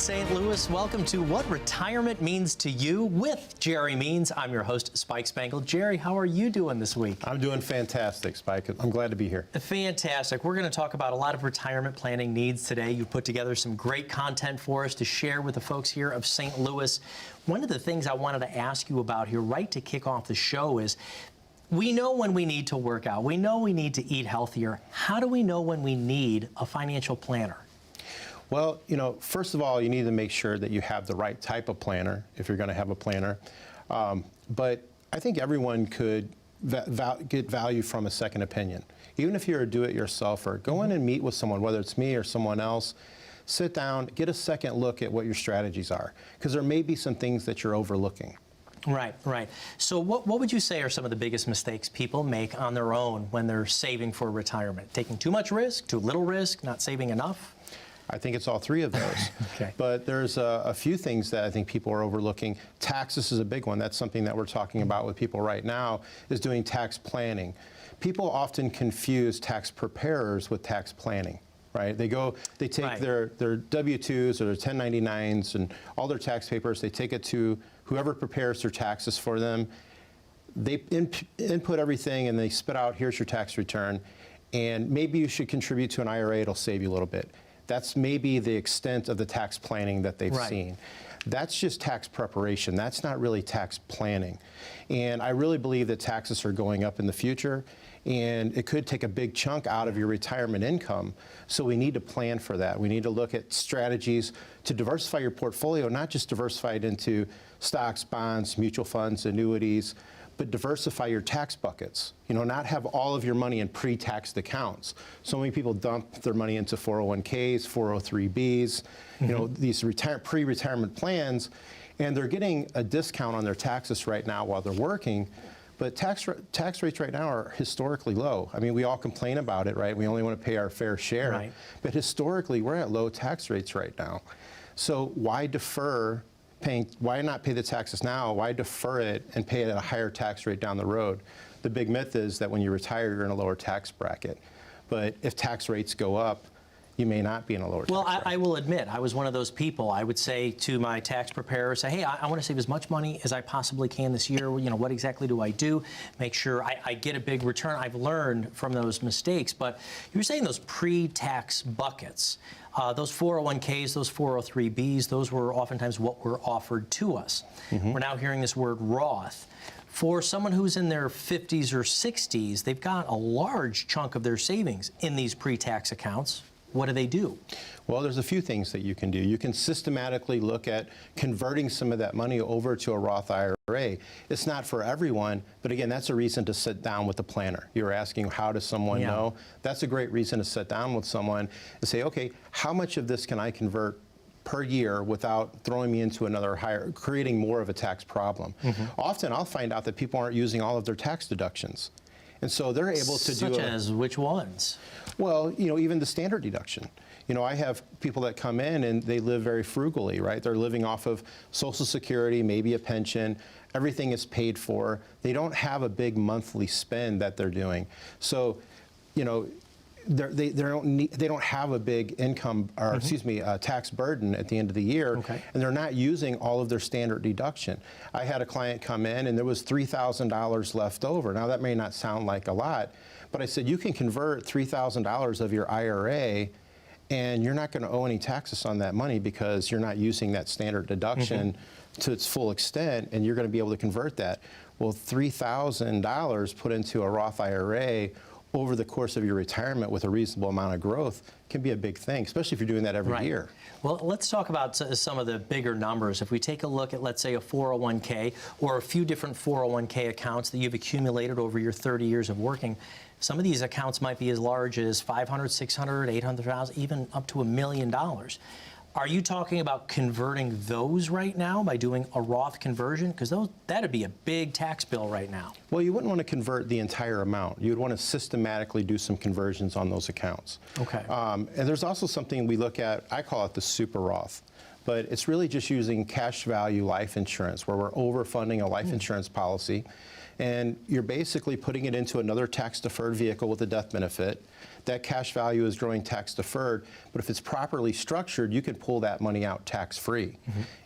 St. Louis. Welcome to What Retirement Means to You with Jerry Means. I'm your host, Spike Spangle. Jerry, how are you doing this week? I'm doing fantastic, Spike. I'm glad to be here. Fantastic. We're going to talk about a lot of retirement planning needs today. You put together some great content for us to share with the folks here of St. Louis. One of the things I wanted to ask you about here right to kick off the show is, we know when we need to work out. We know we need to eat healthier. How do we know when we need a financial planner? Well, first of all, you need to make sure that you have the right type of planner if you're going to have a planner. But I think everyone could get value from a second opinion. Even if you're a do-it-yourselfer, go in and meet with someone, whether it's me or someone else. Sit down, get a second look at what your strategies are, because there may be some things that you're overlooking. Right, right. So what would you say are some of the biggest mistakes people make on their own when they're saving for retirement? Taking too much risk, too little risk, not saving enough? I think it's all three of those. Okay. But there's a few things that I think people are overlooking. Taxes is a big one. That's something that we're talking about with people right now, is doing tax planning. People often confuse tax preparers with tax planning. Right? They take Right. their W-2s or their 1099s and all their tax papers, they take it to whoever prepares their taxes for them. They input everything and they spit out, here's your tax return, and maybe you should contribute to an IRA, it'll save you a little bit. That's maybe the extent of the tax planning that they've Right. seen. That's just tax preparation. That's not really tax planning. And I really believe that taxes are going up in the future, and it could take a big chunk out of your retirement income. So we need to plan for that. We need to look at strategies to diversify your portfolio, not just diversify it into stocks, bonds, mutual funds, annuities, but diversify your tax buckets. Not have all of your money in pre-taxed accounts. So many people dump their money into 401ks, 403bs, these pre-retirement plans, and they're getting a discount on their taxes right now while they're working. But tax rates right now are historically low. I mean, we all complain about it, right? We only want to pay our fair share. Right. But historically, we're at low tax rates right now. So why defer why not pay the taxes now? Why defer it and pay it at a higher tax rate down the road? The big myth is that when you retire, you're in a lower tax bracket. But if tax rates go up, you may not be in a lower tax bracket. Well, I will admit, I was one of those people. I would say to my tax preparer, say, hey, I want to save as much money as I possibly can this year. What exactly do I do? Make sure I get a big return. I've learned from those mistakes. But you were saying those pre-tax buckets, those 401ks, those 403bs, those were oftentimes what were offered to us. Mm-hmm. We're now hearing this word Roth. For someone who's in their 50s or 60s, they've got a large chunk of their savings in these pre-tax accounts. What do they do? Well, there's a few things that you can do. You can systematically look at converting some of that money over to a Roth IRA. It's not for everyone, but again, that's a reason to sit down with the planner. You're asking, how does someone know? That's a great reason to sit down with someone and say, okay, how much of this can I convert per year without throwing me into another creating more of a tax problem? Mm-hmm. Often I'll find out that people aren't using all of their tax deductions. And so they're able to do— Such as which ones? Well, even the standard deduction. I have people that come in and they live very frugally, right? They're living off of Social Security, maybe a pension. Everything is paid for. They don't have a big monthly spend that they're doing. So, they don't have a big income, or mm-hmm. excuse me, tax burden at the end of the year, okay. And they're not using all of their standard deduction. I had a client come in and there was $3,000 left over. Now that may not sound like a lot, but I said you can convert $3,000 of your IRA and you're not going to owe any taxes on that money because you're not using that standard deduction mm-hmm. to its full extent, and you're going to be able to convert that. Well, $3,000 put into a Roth IRA over the course of your retirement with a reasonable amount of growth can be a big thing, especially if you're doing that every year. Well, let's talk about some of the bigger numbers. If we take a look at, let's say, a 401k or a few different 401k accounts that you've accumulated over your 30 years of working, some of these accounts might be as large as $500,000, $600,000, $800,000, even up to $1 million. Are you talking about converting those right now by doing a Roth conversion? Because that'd be a big tax bill right now. Well, you wouldn't want to convert the entire amount. You would want to systematically do some conversions on those accounts. Okay. And there's also something we look at, I call it the super Roth. But it's really just using cash value life insurance, where we're overfunding a life insurance policy. and you're basically putting it into another tax-deferred vehicle with a death benefit. That cash value is growing tax-deferred, but if it's properly structured, you can pull that money out tax-free.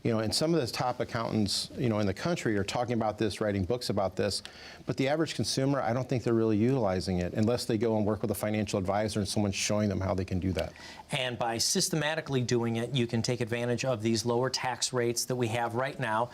You know, and some of the top accountants, you know, in the country are talking about this, writing books about this, but the average consumer, I don't think they're really utilizing it unless they go and work with a financial advisor and someone's showing them how they can do that. And by systematically doing it, you can take advantage of these lower tax rates that we have right now.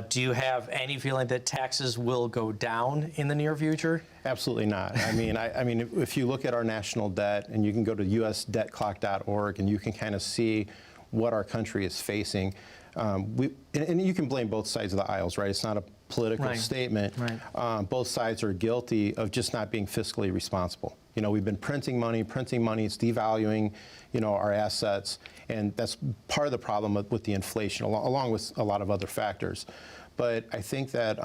Do you have any feeling that taxes will go down in the near future? Absolutely not. I mean, if you look at our national debt, and you can go to usdebtclock.org, and you can kind of see what our country is facing. And you can blame both sides of the aisles, right? It's not a political statement. Right. Both sides are guilty of just not being fiscally responsible. You know, we've been printing money, it's devaluing, you know, our assets, and that's part of the problem with the inflation, along with a lot of other factors. But I think that,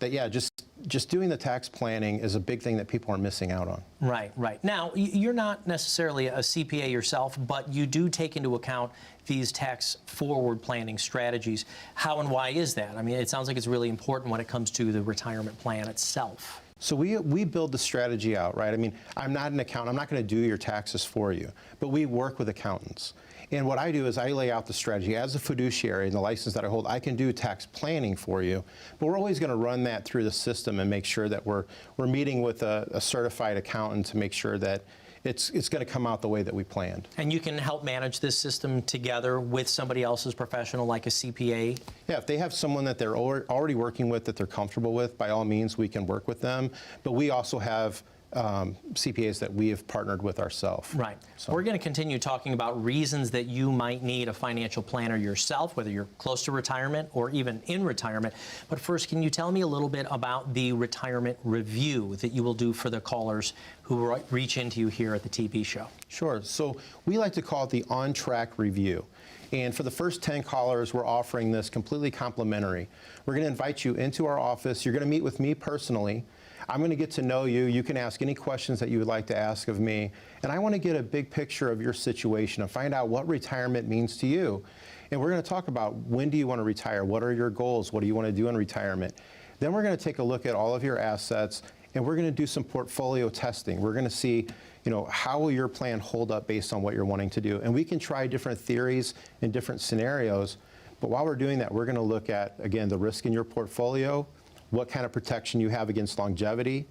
yeah, just doing the tax planning is a big thing that people are missing out on. Right, right. Now, you're not necessarily a CPA yourself, but you do take into account these tax forward planning strategies. How and why is that? I mean, it sounds like it's really important when it comes to the retirement plan itself. So we build the strategy out, right? I mean, I'm not an accountant. I'm not going to do your taxes for you, but we work with accountants. And what I do is I lay out the strategy. As a fiduciary and the license that I hold, I can do tax planning for you, but we're always going to run that through the system and make sure that we're meeting with a certified accountant to make sure that it's going to come out the way that we planned. And you can help manage this system together with somebody else's professional, like a CPA? Yeah, if they have someone that they're already working with, that they're comfortable with, by all means, we can work with them. But we also have CPAs that we have partnered with ourselves. Right. So we're going to continue talking about reasons that you might need a financial planner yourself, whether you're close to retirement or even in retirement. But first, can you tell me a little bit about the retirement review that you will do for the callers who reach into you here at the TV show? Sure. So we like to call it the on-track review. And for the first 10 callers, we're offering this completely complimentary. We're going to invite you into our office. You're going to meet with me personally. I'm going to get to know you. You can ask any questions that you would like to ask of me. And I want to get a big picture of your situation and find out what retirement means to you. And we're going to talk about, when do you want to retire? What are your goals? What do you want to do in retirement? Then we're going to take a look at all of your assets, and we're going to do some portfolio testing. We're going to see, you know, how will your plan hold up based on what you're wanting to do. And we can try different theories and different scenarios. But while we're doing that, we're going to look at, again, the risk in your portfolio, what kind of protection you have against longevity,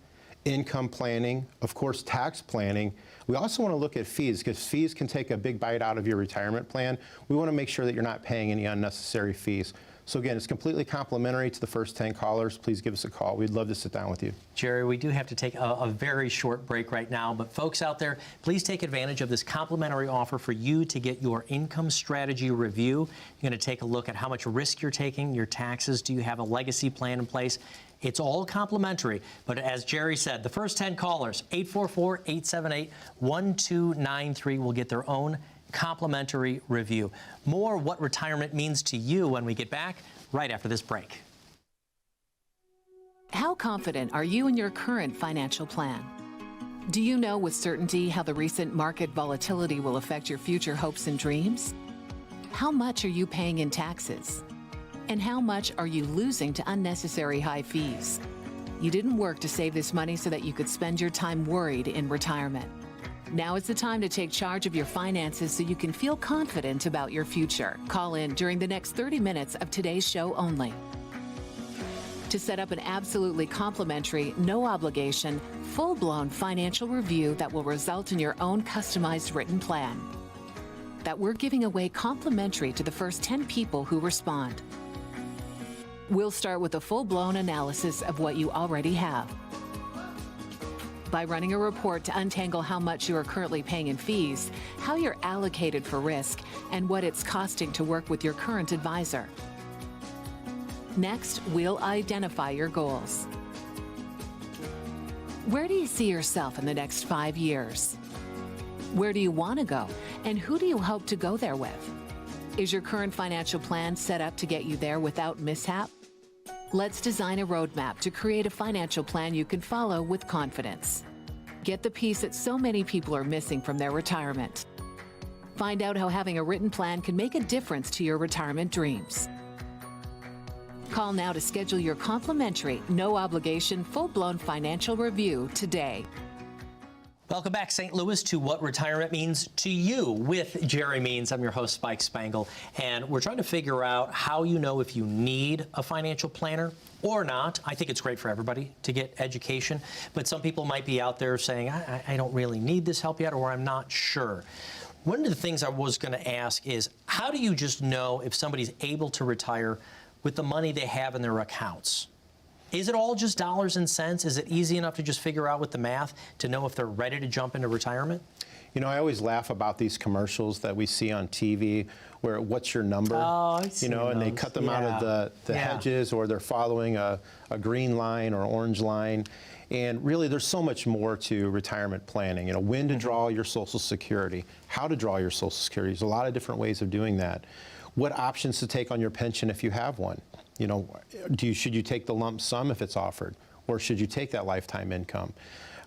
income planning, of course, tax planning. We also want to look at fees, because fees can take a big bite out of your retirement plan. We want to make sure that you're not paying any unnecessary fees. So again, it's completely complimentary to the first 10 callers. Please give us a call. We'd love to sit down with you. Jerry, we do have to take a very short break right now, but folks out there, please take advantage of this complimentary offer for you to get your income strategy review. You're going to take a look at how much risk you're taking, your taxes. Do you have a legacy plan in place? It's all complimentary, but as Jerry said, the first 10 callers, 844-878-1293, will get their own complimentary review. More what retirement means to you when we get back right after this break. How confident are you in your current financial plan? Do you know with certainty how the recent market volatility will affect your future hopes and dreams? How much are you paying in taxes? And how much are you losing to unnecessary high fees? You didn't work to save this money so that you could spend your time worried in retirement. Now is the time to take charge of your finances so you can feel confident about your future. Call in during the next 30 minutes of today's show only to set up an absolutely complimentary, no obligation, full-blown financial review that will result in your own customized written plan that we're giving away complimentary to the first 10 people who respond. We'll start with a full-blown analysis of what you already have, by running a report to untangle how much you are currently paying in fees, how you're allocated for risk, and what it's costing to work with your current advisor. Next, we'll identify your goals. Where do you see yourself in the next 5 years? Where do you want to go, and who do you hope to go there with? Is your current financial plan set up to get you there without mishap? Let's design a roadmap to create a financial plan you can follow with confidence. Get the piece that so many people are missing from their retirement. Find out how having a written plan can make a difference to your retirement dreams. Call now to schedule your complimentary, no obligation, full-blown financial review today. Welcome back, St. Louis, to What Retirement Means to You with Jerry Means. I'm your host, Spike Spangle, and we're trying to figure out how you know if you need a financial planner or not. I think it's great for everybody to get education, but some people might be out there saying, I don't really need this help yet, or I'm not sure. One of the things I was going to ask is, how do you just know if somebody's able to retire with the money they have in their accounts? Is it all just dollars and cents? Is it easy enough to just figure out with the math to know if they're ready to jump into retirement? You know, I always laugh about these commercials that we see on TV where what's your number? Oh, I've seen and they those. cut them out of the hedges, or they're following a green line or orange line. And really, there's so much more to retirement planning. You know, when to draw your Social Security, how to draw your Social Security. There's a lot of different ways of doing that. What options to take on your pension if you have one? You know, should you take the lump sum if it's offered, or should you take that lifetime income?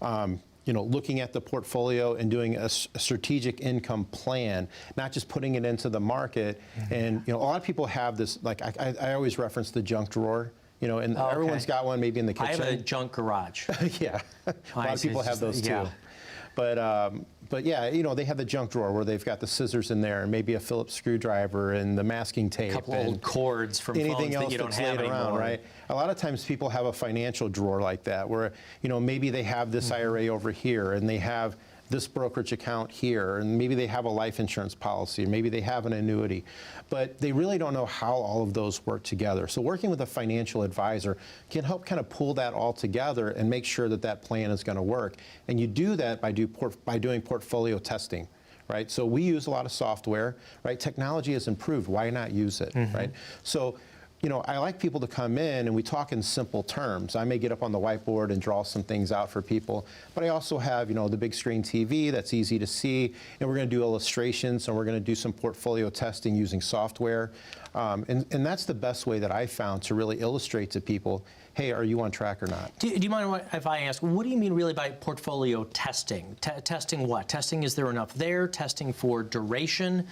You know, looking at the portfolio and doing a strategic income plan, not just putting it into the market. And, you know, a lot of people have this, like, I always reference the junk drawer, you know, and everyone's got one maybe in the kitchen. I have a junk garage. Yeah, a lot of people have those too. Yeah. But yeah, you know, they have the junk drawer where they've got the scissors in there and maybe a Phillips screwdriver and the masking tape. A couple and old cords from anything phones else that you don't that's have laid around, anymore. right? A lot of times people have a financial drawer like that where, you know, maybe they have this IRA over here and they have this brokerage account here, and maybe they have a life insurance policy, maybe they have an annuity, but they really don't know how all of those work together. So working with a financial advisor can help kind of pull that all together and make sure that that plan is going to work. And you do that by doing portfolio testing. Right? So we use a lot of software, right? Technology has improved. Why not use it, right? So, you know, I like people to come in and we talk in simple terms. I may get up on the whiteboard and draw some things out for people, but I also have, you know, the big screen TV that's easy to see, and we're going to do illustrations, and we're going to do some portfolio testing using software. And that's the best way that I found to really illustrate to people, hey, are you on track or not? Do you mind if I ask, what do you mean really by portfolio testing? Testing what? Testing, is there enough there? Testing for duration?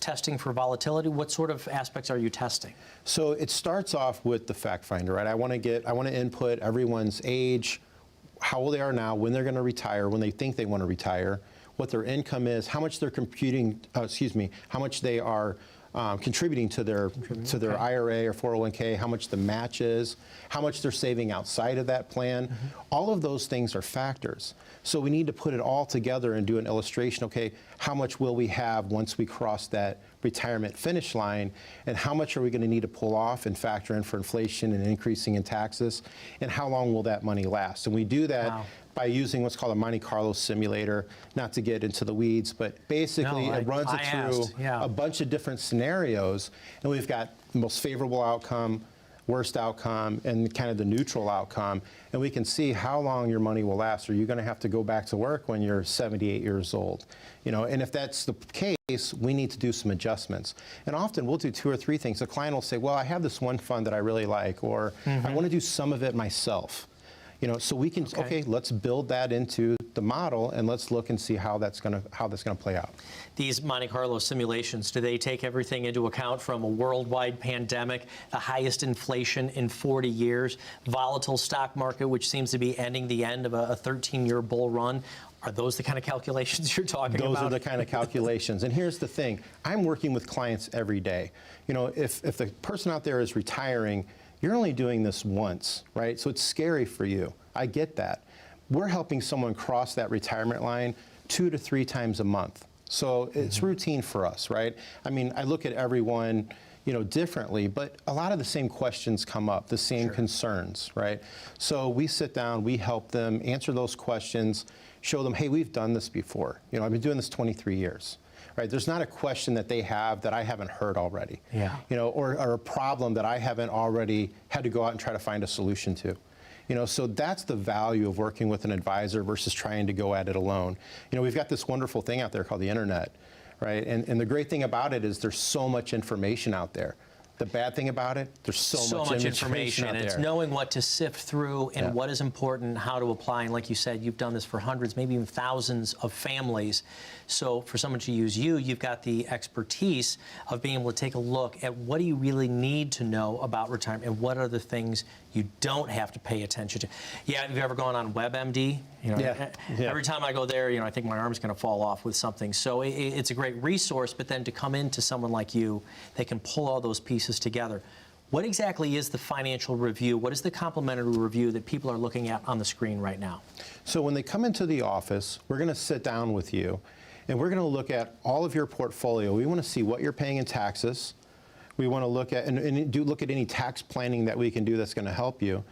Testing for volatility? What sort of aspects are you testing? So it starts off with the fact finder, right? I want to input everyone's age, how old they are now, when they're going to retire, when they think they want to retire, what their income is, how much they're how much they are contributing to their IRA or 401k, how much the match is, how much they're saving outside of that plan. All of those things are factors. So we need to put it all together and do an illustration. Okay, how much will we have once we cross that retirement finish line, and how much are we going to need to pull off and factor in for inflation and increasing in taxes, and how long will that money last? And we do that by using what's called a Monte Carlo simulator, not to get into the weeds, but basically it runs it through a bunch of different scenarios, and we've got the most favorable outcome, worst outcome, and kind of the neutral outcome, and we can see how long your money will last. Are you going to have to go back to work when you're 78 years old? You know, and if that's the case, we need to do some adjustments. And often we'll do 2 or 3 things. The client will say, well, I have this one fund that I really like, or I want to do some of it myself. You know, so we can, okay, let's build that into the model, and let's look and see how that's going to play out. These Monte Carlo simulations, do they take everything into account, from a worldwide pandemic, the highest inflation in 40 years, volatile stock market, which seems to be ending the end of a 13-year bull run? Are those the kind of calculations you're talking about? Those are the kind of calculations. And here's the thing. I'm working with clients every day. You know, if the person out there is retiring, you're only doing this once, right? So it's scary for you. I get that. We're helping someone cross that retirement line 2 to 3 times a month. So it's routine for us, right? I mean, I look at everyone, you know, differently, but a lot of the same questions come up, the same concerns, right? So we sit down, we help them answer those questions, show them, hey, we've done this before. You know, I've been doing this 23 years. Right? There's not a question that they have that I haven't heard already. Yeah. You know, or a problem that I haven't already had to go out and try to find a solution to. You know, so that's the value of working with an advisor versus trying to go at it alone. You know, we've got this wonderful thing out there called the internet, right? And the great thing about it is there's so much information out there. The bad thing about it, there's so much information out It's there. knowing what to sift through and Yeah. what is important, how to apply. And like you said, you've done this for hundreds, maybe even thousands of families. So for someone to use you, you've got the expertise of being able to take a look at what do you really need to know about retirement and what are the things you don't have to pay attention to. Yeah, have you ever gone on WebMD? Yeah. Every time I go there, I think my arm's going to fall off with something. So it's a great resource, but then to come into someone like you, they can pull all those pieces together. What exactly is the financial review? What is the complimentary review that people are looking at on the screen right now? So when they come into the office, we're going to sit down with you, and we're going to look at all of your portfolio. We want to see what you're paying in taxes. We want to look at look at any tax planning that we can do that's going to help you.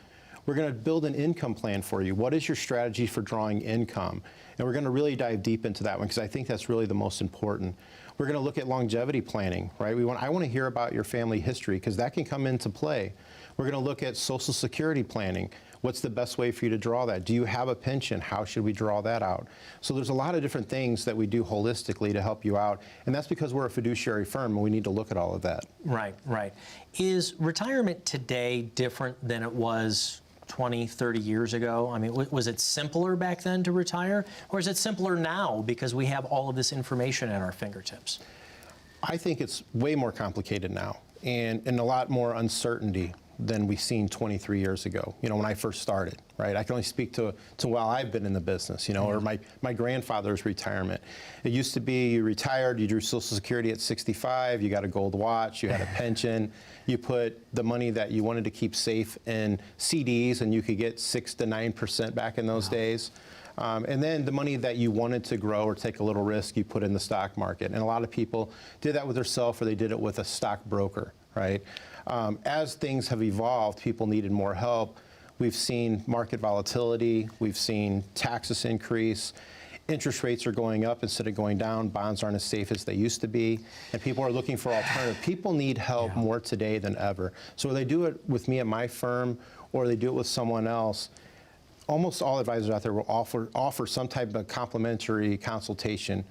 We're going to build an income plan for you. What is your strategy for drawing income? And we're going to really dive deep into that one because I think that's really the most important. We're going to look at longevity planning, right? I want to hear about your family history because that can come into play. We're going to look at Social Security planning. What's the best way for you to draw that? Do you have a pension? How should we draw that out? So there's a lot of different things that we do holistically to help you out. And that's because we're a fiduciary firm and we need to look at all of that. Right, right. Is retirement today different than it was 20, 30 years ago? I mean, was it simpler back then to retire? Or is it simpler now because we have all of this information at our fingertips? I think it's way more complicated now and a lot more uncertainty than we seen 23 years ago, when I first started, right? I can only speak to while I've been in the business, or my grandfather's retirement. It used to be you retired, you drew Social Security at 65, you got a gold watch, you had a pension, you put the money that you wanted to keep safe in CDs and you could get 6 to 9% back in those days. And then the money that you wanted to grow or take a little risk, you put in the stock market. And a lot of people did that with themselves or they did it with a stockbroker, right? As things have evolved, people needed more help. We've seen market volatility. We've seen taxes increase. Interest rates are going up instead of going down. Bonds aren't as safe as they used to be. And people are looking for alternatives. People need help more today than ever. So whether they do it with me at my firm or they do it with someone else, almost all advisors out there will offer some type of complimentary consultation,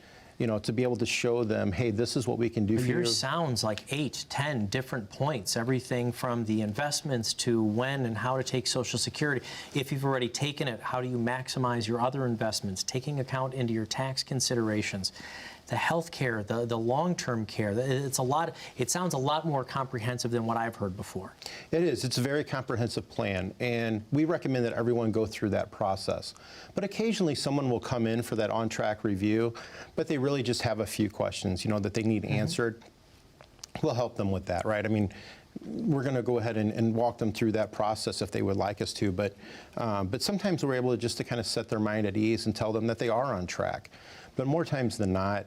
to be able to show them, hey, this is what we can do for you. Yours sounds like 8, 10 different points, everything from the investments to when and how to take Social Security. If you've already taken it, how do you maximize your other investments, taking account into your tax considerations, the health care, the long-term care. It sounds a lot more comprehensive than what I've heard before. It is. It's a very comprehensive plan, and we recommend that everyone go through that process. But occasionally someone will come in for that on-track review, but they really just have a few questions, that they need answered. We'll help them with that, right? I mean, we're going to go ahead and walk them through that process if they would like us to, but sometimes we're able to kind of set their mind at ease and tell them that they are on track. But more times than not,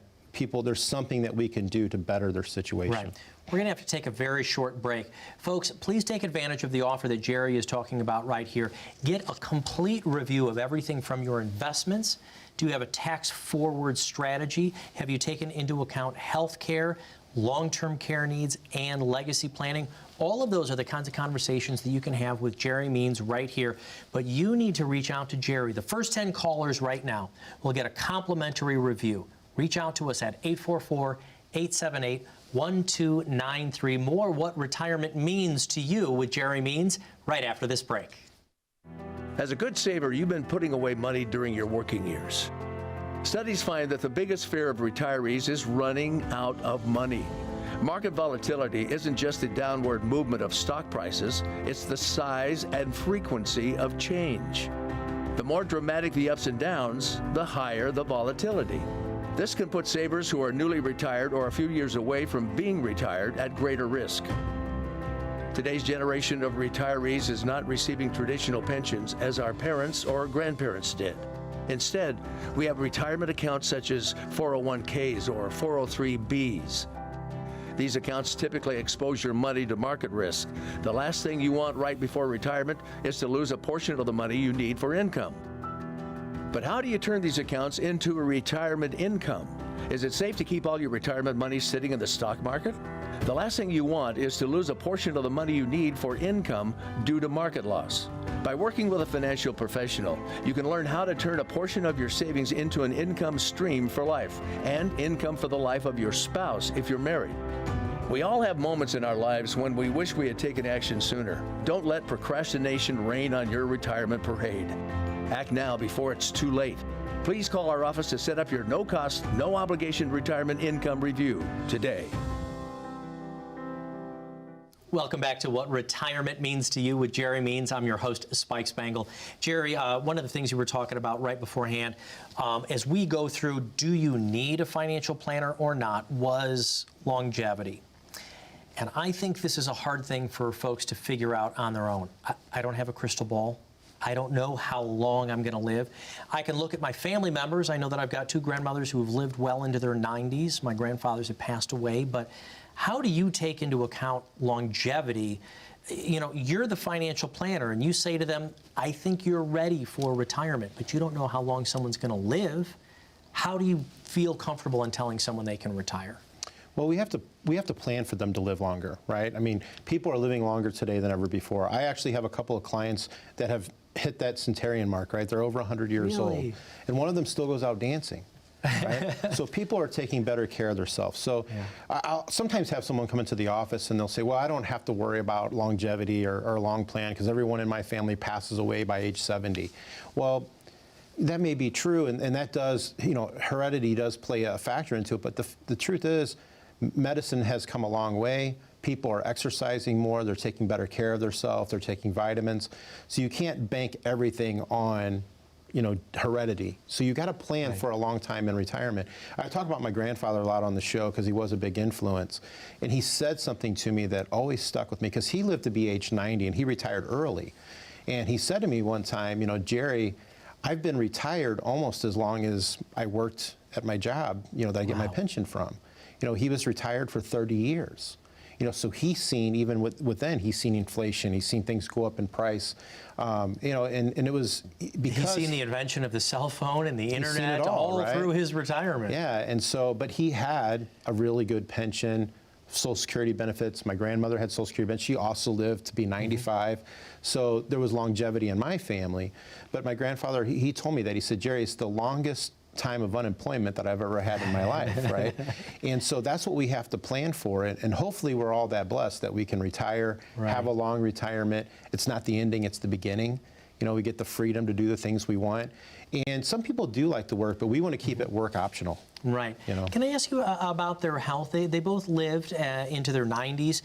there's something that we can do to better their situation. Right. We're going to have to take a very short break. Folks, please take advantage of the offer that Jerry is talking about right here. Get a complete review of everything from your investments. Do you have a tax-forward strategy? Have you taken into account health care, long-term care needs, and legacy planning? All of those are the kinds of conversations that you can have with Jerry Means right here. But you need to reach out to Jerry. The first 10 callers right now will get a complimentary review. Reach out to us at 844-878-1293. More what retirement means to you with Jerry Means right after this break. As a good saver, you've been putting away money during your working years. Studies find that the biggest fear of retirees is running out of money. Market volatility isn't just the downward movement of stock prices, it's the size and frequency of change. The more dramatic the ups and downs, the higher the volatility. This can put savers who are newly retired or a few years away from being retired at greater risk. Today's generation of retirees is not receiving traditional pensions as our parents or grandparents did. Instead, we have retirement accounts such as 401ks or 403bs. These accounts typically expose your money to market risk. The last thing you want right before retirement is to lose a portion of the money you need for income. But how do you turn these accounts into a retirement income? Is it safe to keep all your retirement money sitting in the stock market? The last thing you want is to lose a portion of the money you need for income due to market loss. By working with a financial professional, you can learn how to turn a portion of your savings into an income stream for life and income for the life of your spouse if you're married. We all have moments in our lives when we wish we had taken action sooner. Don't let procrastination reign on your retirement parade. Act now before it's too late. Please call our office to set up your no-cost, no-obligation retirement income review today. Welcome back to What Retirement Means to You with Jerry Means. I'm your host, Spike Spangle. Jerry, one of the things you were talking about right beforehand, as we go through, do you need a financial planner or not, was longevity. And I think this is a hard thing for folks to figure out on their own. I don't have a crystal ball. I don't know how long I'm going to live. I can look at my family members. I know that I've got two grandmothers who have lived well into their 90s. My grandfathers have passed away. But how do you take into account longevity? You know, you're the financial planner, and you say to them, I think you're ready for retirement, but you don't know how long someone's going to live. How do you feel comfortable in telling someone they can retire? Well, we have to plan for them to live longer, right? I mean, people are living longer today than ever before. I actually have a couple of clients that have hit that centenarian mark, right? They're over 100 years old. And one of them still goes out dancing, right? So people are taking better care of themselves. So I'll sometimes have someone come into the office and they'll say, well, I don't have to worry about longevity or a long plan because everyone in my family passes away by age 70. Well, that may be true, and that does, you know, heredity does play a factor into it, but the truth is, medicine has come a long way. People are exercising more. They're taking better care of themselves. They're taking vitamins. So you can't bank everything on, you know, heredity. So you got to plan for a long time in retirement. I talk about my grandfather a lot on the show because he was a big influence. And he said something to me that always stuck with me because he lived to be age 90 and he retired early. And he said to me one time, you know, Jerry, I've been retired almost as long as I worked at my job, you know, that I get my pension from. You know, he was retired for 30 years. You know, so he's seen, even with then, he's seen inflation. He's seen things go up in price. You know, and it was because he's seen the invention of the cell phone and the internet it all, right? through his retirement. Yeah, and so, but he had a really good pension, Social Security benefits. My grandmother had Social Security benefits. She also lived to be 95. So there was longevity in my family. But my grandfather, he told me that. He said, Jerry, it's the longest time of unemployment that I've ever had in my life, right? And so that's what we have to plan for, and hopefully we're all that blessed that we can retire, have a long retirement. It's not the ending, it's the beginning. You know, we get the freedom to do the things we want. And some people do like to work, but we want to keep it work optional. Right. You know? Can I ask you about their health? They both lived into their 90s.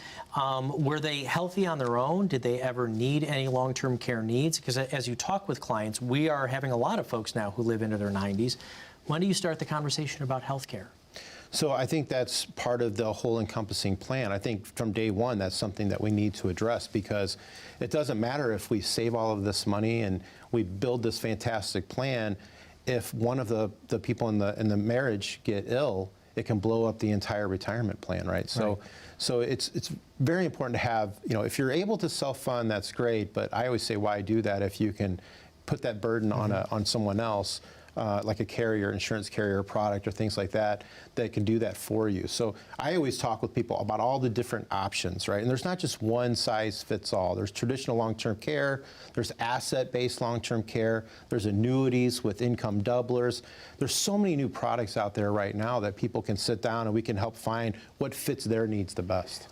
Were they healthy on their own? Did they ever need any long-term care needs? Because as you talk with clients, we are having a lot of folks now who live into their 90s. When do you start the conversation about health care? So I think that's part of the whole encompassing plan. I think from day one, that's something that we need to address because it doesn't matter if we save all of this money and we build this fantastic plan. If one of the people in the marriage get ill, it can blow up the entire retirement plan, right? So it's very important to have, you know, if you're able to self-fund, that's great, but I always say why do that if you can put that burden on someone else. Like a carrier, insurance carrier product or things like that, that can do that for you. So I always talk with people about all the different options, right? And there's not just one size fits all. There's traditional long-term care, there's asset-based long-term care, there's annuities with income doublers. There's so many new products out there right now that people can sit down and we can help find what fits their needs the best.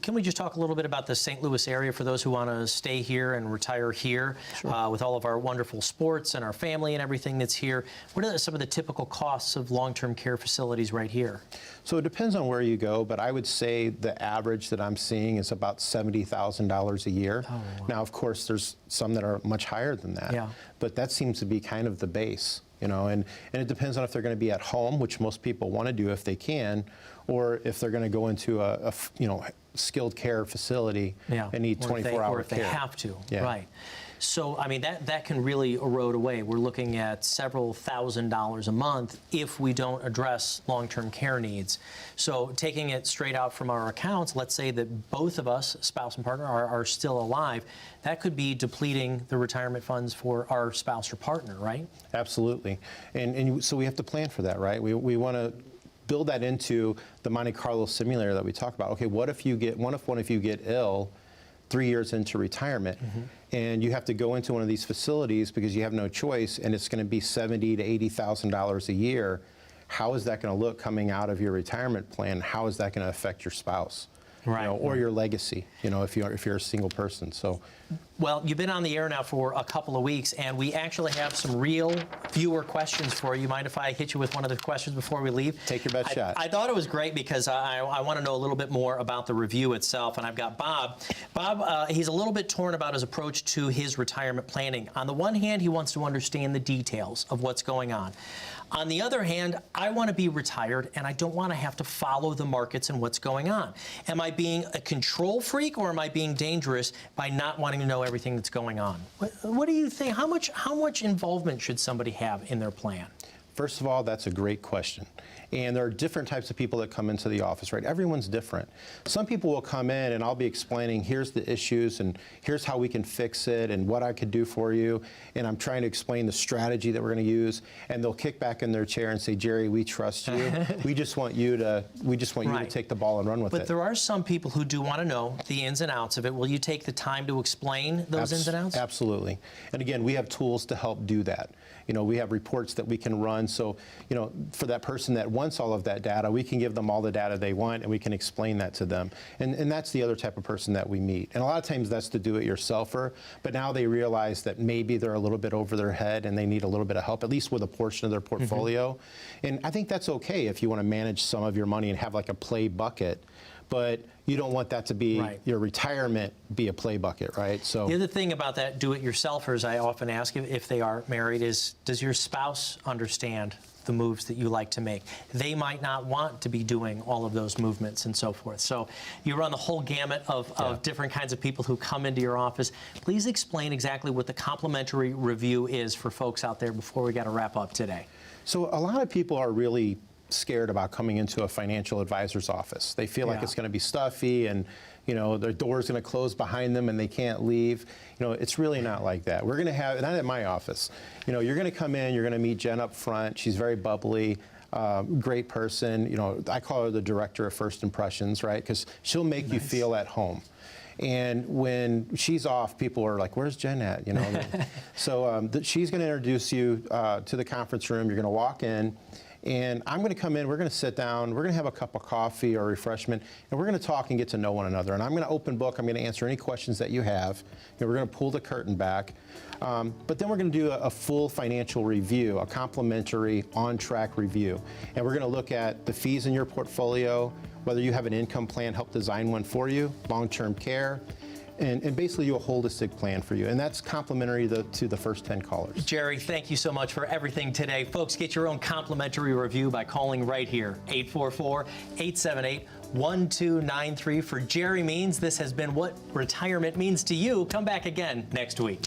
Can we just talk a little bit about the St. Louis area for those who want to stay here and retire here with all of our wonderful sports and our family and everything that's here? What are some of the typical costs of long-term care facilities right here? So it depends on where you go, but I would say the average that I'm seeing is about $70,000 a year. Oh, wow. Now, of course, there's some that are much higher than that, but that seems to be kind of the base. You know, and it depends on if they're going to be at home, which most people want to do if they can, or if they're going to go into a you know, skilled care facility and need 24-hour care. Or if they have to, right. So, I mean, that can really erode away. We're looking at several $1,000s a month if we don't address long-term care needs. So taking it straight out from our accounts, let's say that both of us, spouse and partner, are still alive, that could be depleting the retirement funds for our spouse or partner, right? Absolutely. And so we have to plan for that, right? We want to build that into the Monte Carlo simulator that we talk about. Okay, what if one of you get ill 3 years into retirement, and you have to go into one of these facilities because you have no choice, and it's going to be $70,000 to $80,000 a year. how is that going to look coming out of your retirement plan? How is that going to affect your spouse? Right. Or your legacy, if you're a single person. So, Well, you've been on the air now for a couple of weeks, and we actually have some real viewer questions for you. Mind if I hit you with one of the questions before we leave? Take your best shot. I thought it was great because I want to know a little bit more about the review itself, and I've got Bob. Bob, he's a little bit torn about his approach to his retirement planning. On the one hand, he wants to understand the details of what's going on. On the other hand, I want to be retired, and I don't want to have to follow the markets and what's going on. Am I being a control freak, or am I being dangerous by not wanting to know everything that's going on? What do you think? How much involvement should somebody have in their plan? first of all, that's a great question. And there are different types of people that come into the office, right? Everyone's different. Some people will come in and I'll be explaining, here's the issues and here's how we can fix it and what I could do for you. And I'm trying to explain the strategy that we're going to use. And they'll kick back in their chair and say, Jerry, we trust you. We just want you to take the ball and run with it. But there are some people who do want to know the ins and outs of it. Will you take the time to explain those ins and outs? Absolutely. And again, we have tools to help do that. You know, we have reports that we can run. So, you know, for that person that wants all of that data, we can give them all the data they want and we can explain that to them. And that's the other type of person that we meet. And a lot of times that's the do-it-yourselfer, but now they realize that maybe they're a little bit over their head and they need a little bit of help, at least with a portion of their portfolio. Mm-hmm. And I think that's okay if you want to manage some of your money and have like a play bucket. But you don't want that to be your retirement be a play bucket, right? So the other thing about that do-it-yourselfers, I often ask if they are married, is does your spouse understand the moves that you like to make? They might not want to be doing all of those movements and so forth. So you run the whole gamut of different kinds of people who come into your office. Please explain exactly what the complimentary review is for folks out there before we got to wrap up today. So a lot of people are really scared about coming into a financial advisor's office. They feel like it's going to be stuffy and, you know, their door's going to close behind them and they can't leave. You know, it's really not like that. We're going to have, not at my office, you know, you're going to come in, you're going to meet Jen up front. She's very bubbly, great person. You know, I call her the director of first impressions, right? Because she'll make you feel at home. And when she's off, people are like, where's Jen at? You know, so she's going to introduce you to the conference room. You're going to walk in. And I'm going to come in, we're going to sit down, we're going to have a cup of coffee or refreshment, and we're going to talk and get to know one another. And I'm going to open book, I'm going to answer any questions that you have. You know, we're going to pull the curtain back. But then we're going to do a full financial review, a complimentary on-track review. And we're going to look at the fees in your portfolio, whether you have an income plan, help design one for you, long-term care, and basically do a holistic plan for you. And that's complimentary to the first 10 callers. Jerry, thank you so much for everything today. Folks, get your own complimentary review by calling right here, 844-878-1293. For Jerry Means, this has been What Retirement Means to You. Come back again next week.